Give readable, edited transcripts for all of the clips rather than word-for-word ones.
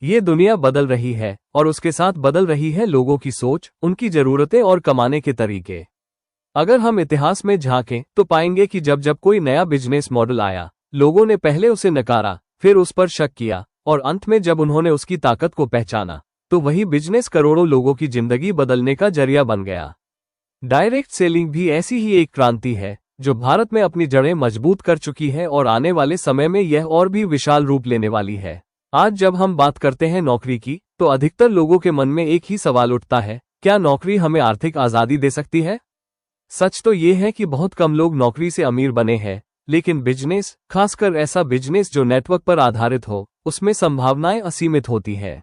ये दुनिया बदल रही है और उसके साथ बदल रही है लोगों की सोच, उनकी जरूरतें और कमाने के तरीके। अगर हम इतिहास में झांकें तो पाएंगे कि जब जब कोई नया बिजनेस मॉडल आया, लोगों ने पहले उसे नकारा, फिर उस पर शक किया और अंत में जब उन्होंने उसकी ताकत को पहचाना, तो वही बिजनेस करोड़ों लोगों की जिंदगी बदलने का जरिया बन गया। डायरेक्ट सेलिंग भी ऐसी ही एक क्रांति है जो भारत में अपनी जड़ें मजबूत कर चुकी है और आने वाले समय में यह और भी विशाल रूप लेने वाली है। आज जब हम बात करते हैं नौकरी की, तो अधिकतर लोगों के मन में एक ही सवाल उठता है, क्या नौकरी हमें आर्थिक आजादी दे सकती है? सच तो ये है कि बहुत कम लोग नौकरी से अमीर बने हैं, लेकिन बिजनेस, खासकर ऐसा बिजनेस जो नेटवर्क पर आधारित हो, उसमें संभावनाएं असीमित होती है।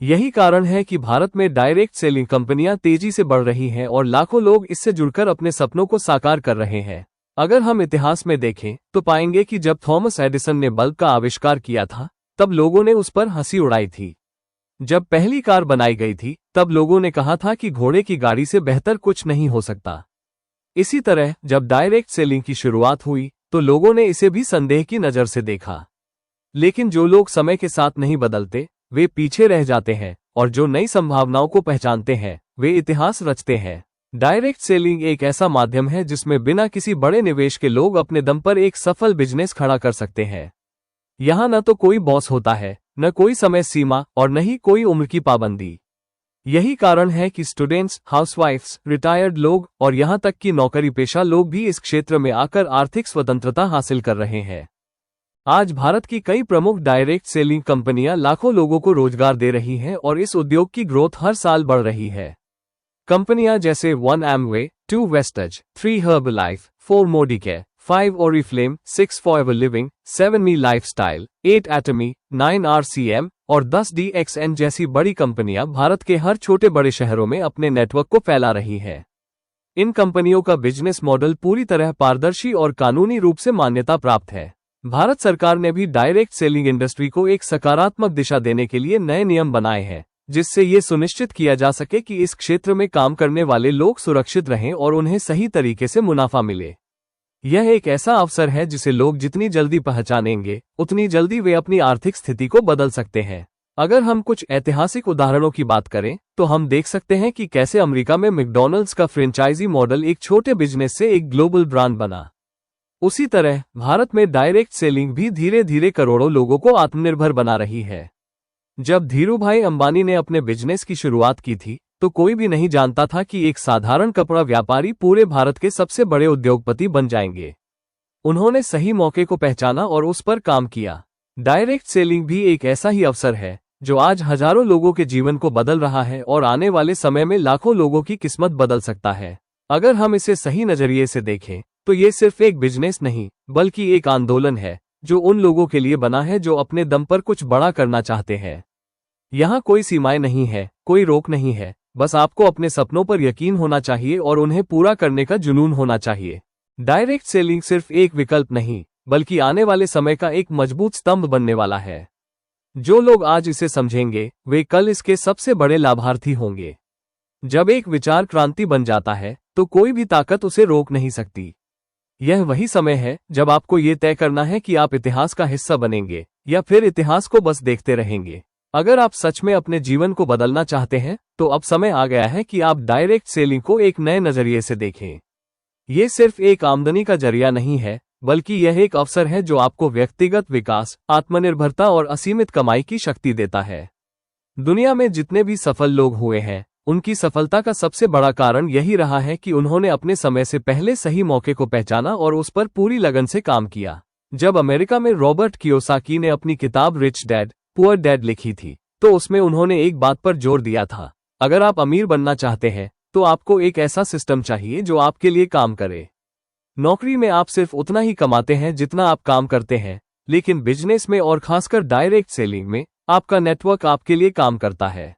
यही कारण है कि भारत में डायरेक्ट सेलिंग कंपनियां तेजी से बढ़ रही हैं और लाखों लोग इससे जुड़कर अपने सपनों को साकार कर रहे हैं। अगर हम इतिहास में देखें तो पाएंगे कि जब थॉमस एडिसन ने बल्ब का आविष्कार किया था, तब लोगों ने उस पर हंसी उड़ाई थी। जब पहली कार बनाई गई थी, तब लोगों ने कहा था कि घोड़े की गाड़ी से बेहतर कुछ नहीं हो सकता। इसी तरह जब डायरेक्ट सेलिंग की शुरुआत हुई, तो लोगों ने इसे भी संदेह की नजर से देखा। लेकिन जो लोग समय के साथ नहीं बदलते, वे पीछे रह जाते हैं, और जो नई संभावनाओं को पहचानते हैं, वे इतिहास रचते हैं। डायरेक्ट सेलिंग एक ऐसा माध्यम है जिसमें बिना किसी बड़े निवेश के लोग अपने दम पर एक सफल बिजनेस खड़ा कर सकते हैं। यहाँ न तो कोई बॉस होता है, न कोई समय सीमा और न ही कोई उम्र की पाबंदी। यही कारण है कि स्टूडेंट्स, हाउसवाइफ्स, रिटायर्ड लोग और यहाँ तक कि नौकरी पेशा लोग भी इस क्षेत्र में आकर आर्थिक स्वतंत्रता हासिल कर रहे हैं। आज भारत की कई प्रमुख डायरेक्ट सेलिंग कंपनियां लाखों लोगों को रोजगार दे रही हैं और इस उद्योग की ग्रोथ हर साल बढ़ रही है। कंपनियां जैसे 1 Amway, 2 Vestige, 3 Herbalife, 4 Modicare, 5 Oriflame, 6 Forever Living, 7 Me Lifestyle, 8 Atomy, 9 RCM और 10 DXN जैसी बड़ी कंपनियां भारत के हर छोटे बड़े शहरों में अपने नेटवर्क को फैला रही हैं। इन कंपनियों का बिजनेस मॉडल पूरी तरह पारदर्शी और कानूनी रूप से मान्यता प्राप्त है। भारत सरकार ने भी डायरेक्ट सेलिंग इंडस्ट्री को एक सकारात्मक दिशा देने के लिए नए नियम बनाए हैं, जिससे ये सुनिश्चित किया जा सके कि इस क्षेत्र में काम करने वाले लोग सुरक्षित रहें और उन्हें सही तरीके से मुनाफा मिले। यह एक ऐसा अवसर है जिसे लोग जितनी जल्दी पहचानेंगे, उतनी जल्दी वे अपनी आर्थिक स्थिति को बदल सकते हैं। अगर हम कुछ ऐतिहासिक उदाहरणों की बात करें, तो हम देख सकते हैं कि कैसे अमेरिका में मैकडॉनल्ड्स का फ्रेंचाइजी मॉडल एक छोटे बिजनेस से एक ग्लोबल ब्रांड बना। उसी तरह भारत में डायरेक्ट सेलिंग भी धीरे धीरे करोड़ों लोगों को आत्मनिर्भर बना रही है। जब धीरूभाई अंबानी ने अपने बिजनेस की शुरुआत की थी, तो कोई भी नहीं जानता था कि एक साधारण कपड़ा व्यापारी पूरे भारत के सबसे बड़े उद्योगपति बन जाएंगे। उन्होंने सही मौके को पहचाना और उस पर काम किया। डायरेक्ट सेलिंग भी एक ऐसा ही अवसर है जो आज हजारों लोगों के जीवन को बदल रहा है और आने वाले समय में लाखों लोगों की किस्मत बदल सकता है। अगर हम इसे सही नजरिए से देखें, तो ये सिर्फ एक बिजनेस नहीं, बल्कि एक आंदोलन है जो उन लोगों के लिए बना है जो अपने दम पर कुछ बड़ा करना चाहते हैं। यहाँ कोई सीमाएं नहीं है, कोई रोक नहीं है, बस आपको अपने सपनों पर यकीन होना चाहिए और उन्हें पूरा करने का जुनून होना चाहिए। डायरेक्ट सेलिंग सिर्फ एक विकल्प नहीं, बल्कि आने वाले समय का एक मजबूत स्तंभ बनने वाला है। जो लोग आज इसे समझेंगे, वे कल इसके सबसे बड़े लाभार्थी होंगे। जब एक विचार क्रांति बन जाता है, तो कोई भी ताकत उसे रोक नहीं सकती। यह वही समय है जब आपको ये तय करना है कि आप इतिहास का हिस्सा बनेंगे या फिर इतिहास को बस देखते रहेंगे। अगर आप सच में अपने जीवन को बदलना चाहते हैं, तो अब समय आ गया है कि आप डायरेक्ट सेलिंग को एक नए नजरिए से देखें। ये सिर्फ एक आमदनी का जरिया नहीं है, बल्कि यह एक अवसर है जो आपको व्यक्तिगत विकास, आत्मनिर्भरता और असीमित कमाई की शक्ति देता है। दुनिया में जितने भी सफल लोग हुए हैं, उनकी सफलता का सबसे बड़ा कारण यही रहा है कि उन्होंने अपने समय से पहले सही मौके को पहचाना और उस पर पूरी लगन से काम किया। जब अमेरिका में रॉबर्ट कियोसाकी ने अपनी किताब रिच डैड पुअर डैड लिखी थी, तो उसमें उन्होंने एक बात पर जोर दिया था, अगर आप अमीर बनना चाहते हैं, तो आपको एक ऐसा सिस्टम चाहिए जो आपके लिए काम करे। नौकरी में आप सिर्फ उतना ही कमाते हैं जितना आप काम करते हैं, लेकिन बिजनेस में और खासकर डायरेक्ट सेलिंग में आपका नेटवर्क आपके लिए काम करता है।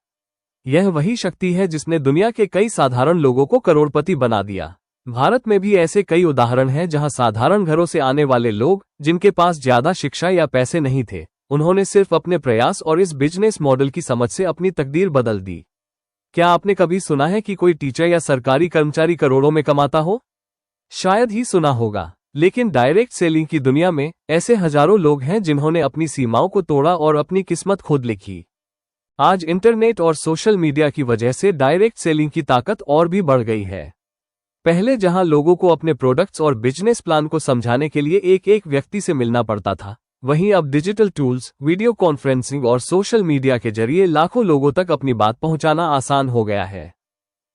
यह वही शक्ति है जिसने दुनिया के कई साधारण लोगों को करोड़पति बना दिया। भारत में भी ऐसे कई उदाहरण हैं जहां साधारण घरों से आने वाले लोग, जिनके पास ज्यादा शिक्षा या पैसे नहीं थे, उन्होंने सिर्फ अपने प्रयास और इस बिजनेस मॉडल की समझ से अपनी तकदीर बदल दी। क्या आपने कभी सुना है कि कोई टीचर या सरकारी कर्मचारी करोड़ों में कमाता हो? शायद ही सुना होगा, लेकिन डायरेक्ट सेलिंग की दुनिया में ऐसे हजारों लोग हैं जिन्होंने अपनी सीमाओं को तोड़ा और अपनी किस्मत खुद लिखी। आज इंटरनेट और सोशल मीडिया की वजह से डायरेक्ट सेलिंग की ताकत और भी बढ़ गई है। पहले जहां लोगों को अपने प्रोडक्ट्स और बिजनेस प्लान को समझाने के लिए एक एक व्यक्ति से मिलना पड़ता था, वहीं अब डिजिटल टूल्स, वीडियो कॉन्फ्रेंसिंग और सोशल मीडिया के जरिए लाखों लोगों तक अपनी बात पहुंचाना आसान हो गया है।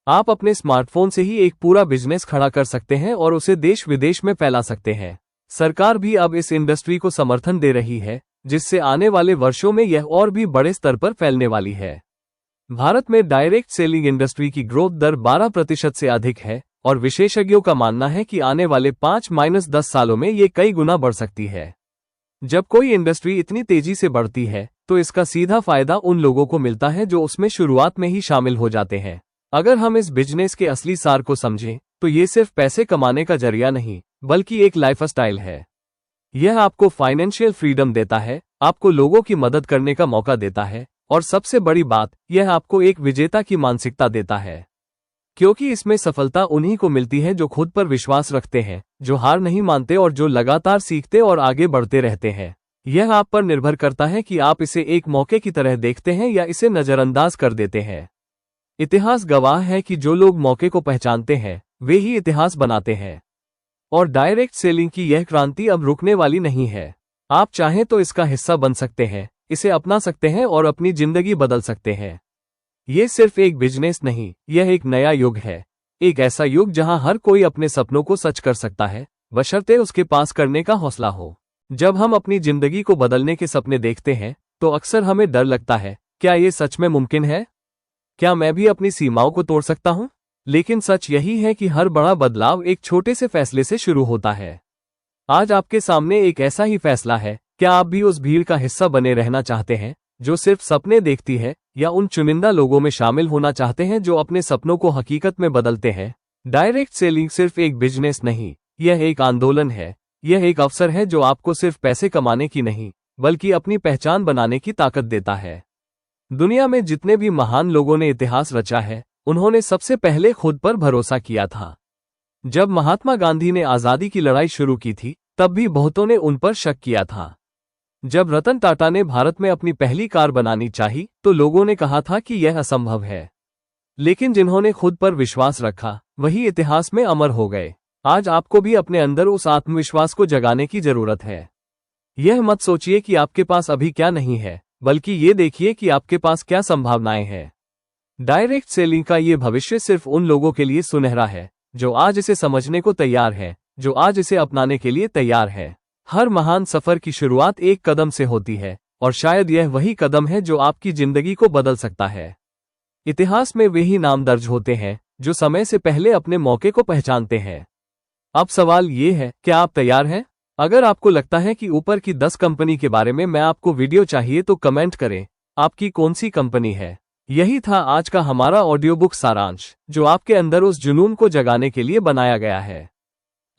आप अपने स्मार्टफोन से ही एक पूरा बिजनेस खड़ा कर सकते हैं और उसे देश विदेश में फैला सकते हैं। सरकार भी अब इस इंडस्ट्री को समर्थन दे रही है, जिससे आने वाले वर्षों में यह और भी बड़े स्तर पर फैलने वाली है। भारत में डायरेक्ट सेलिंग इंडस्ट्री की ग्रोथ दर 12% से अधिक है और विशेषज्ञों का मानना है कि आने वाले 5-10 सालों में ये कई गुना बढ़ सकती है। जब कोई इंडस्ट्री इतनी तेजी से बढ़ती है तो इसका सीधा फायदा उन लोगों को मिलता है जो उसमें शुरुआत में ही शामिल हो जाते हैं। अगर हम इस बिजनेस के असली सार को समझें तो ये सिर्फ पैसे कमाने का जरिया नहीं, बल्कि एक लाइफस्टाइल है। यह आपको फाइनेंशियल फ्रीडम देता है, आपको लोगों की मदद करने का मौका देता है और सबसे बड़ी बात, यह आपको एक विजेता की मानसिकता देता है। क्योंकि इसमें सफलता उन्हीं को मिलती है जो खुद पर विश्वास रखते हैं, जो हार नहीं मानते और जो लगातार सीखते और आगे बढ़ते रहते हैं। यह आप पर निर्भर करता है कि आप इसे एक मौके की तरह देखते हैं या इसे नजरअंदाज कर देते हैं। इतिहास गवाह है कि जो लोग मौके को पहचानते हैं वे ही इतिहास बनाते हैं। और डायरेक्ट सेलिंग की यह क्रांति अब रुकने वाली नहीं है। आप चाहें तो इसका हिस्सा बन सकते हैं, इसे अपना सकते हैं और अपनी जिंदगी बदल सकते हैं। ये सिर्फ एक बिजनेस नहीं, यह एक नया युग है। एक ऐसा युग जहां हर कोई अपने सपनों को सच कर सकता है, बशर्ते उसके पास करने का हौसला हो। जब हम अपनी जिंदगी को बदलने के सपने देखते हैं तो अक्सर हमें डर लगता है, क्या ये सच में मुमकिन है? क्या मैं भी अपनी सीमाओं को तोड़ सकता हूं? लेकिन सच यही है कि हर बड़ा बदलाव एक छोटे से फैसले से शुरू होता है। आज आपके सामने एक ऐसा ही फैसला है। क्या आप भी उस भीड़ का हिस्सा बने रहना चाहते हैं जो सिर्फ सपने देखती है, या उन चुनिंदा लोगों में शामिल होना चाहते हैं जो अपने सपनों को हकीकत में बदलते हैं? डायरेक्ट सेलिंग सिर्फ एक बिजनेस नहीं, यह एक आंदोलन है। यह एक अवसर है जो आपको सिर्फ पैसे कमाने की नहीं, बल्कि अपनी पहचान बनाने की ताकत देता है। दुनिया में जितने भी महान लोगों ने इतिहास रचा है, उन्होंने सबसे पहले खुद पर भरोसा किया था। जब महात्मा गांधी ने आजादी की लड़ाई शुरू की थी, तब भी बहुतों ने उन पर शक किया था। जब रतन टाटा ने भारत में अपनी पहली कार बनानी चाही, तो लोगों ने कहा था कि यह असंभव है। लेकिन जिन्होंने खुद पर विश्वास रखा, वही इतिहास में अमर हो गए। आज आपको भी अपने अंदर उस आत्मविश्वास को जगाने की जरूरत है। यह मत सोचिए कि आपके पास अभी क्या नहीं है, बल्कि ये देखिए कि आपके पास क्या संभावनाएं हैं। डायरेक्ट सेलिंग का ये भविष्य सिर्फ उन लोगों के लिए सुनहरा है जो आज इसे समझने को तैयार है, जो आज इसे अपनाने के लिए तैयार है। हर महान सफर की शुरुआत एक कदम से होती है, और शायद यह वही कदम है जो आपकी जिंदगी को बदल सकता है। इतिहास में वे ही नाम दर्ज होते हैं जो समय से पहले अपने मौके को पहचानते हैं। अब सवाल ये है, क्या आप तैयार हैं? अगर आपको लगता है कि ऊपर की 10 कंपनी के बारे में मैं आपको वीडियो चाहिए तो कमेंट करें, आपकी कौन सी कंपनी है। यही था आज का हमारा ऑडियो बुक सारांश, जो आपके अंदर उस जुनून को जगाने के लिए बनाया गया है।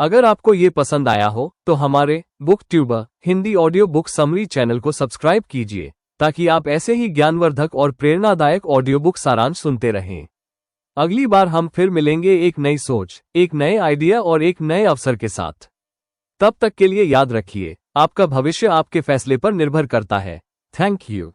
अगर आपको ये पसंद आया हो तो हमारे book tuber Hindi audio book summary channel को सब्सक्राइब कीजिए, ताकि आप ऐसे ही ज्ञानवर्धक और प्रेरणादायक ऑडियो बुक सारांश सुनते रहें। अगली बार हम फिर मिलेंगे एक नई सोच, एक नए आइडिया और एक नए अवसर के साथ। तब तक के लिए याद रखिए, आपका भविष्य आपके फैसले पर निर्भर करता है। Thank you.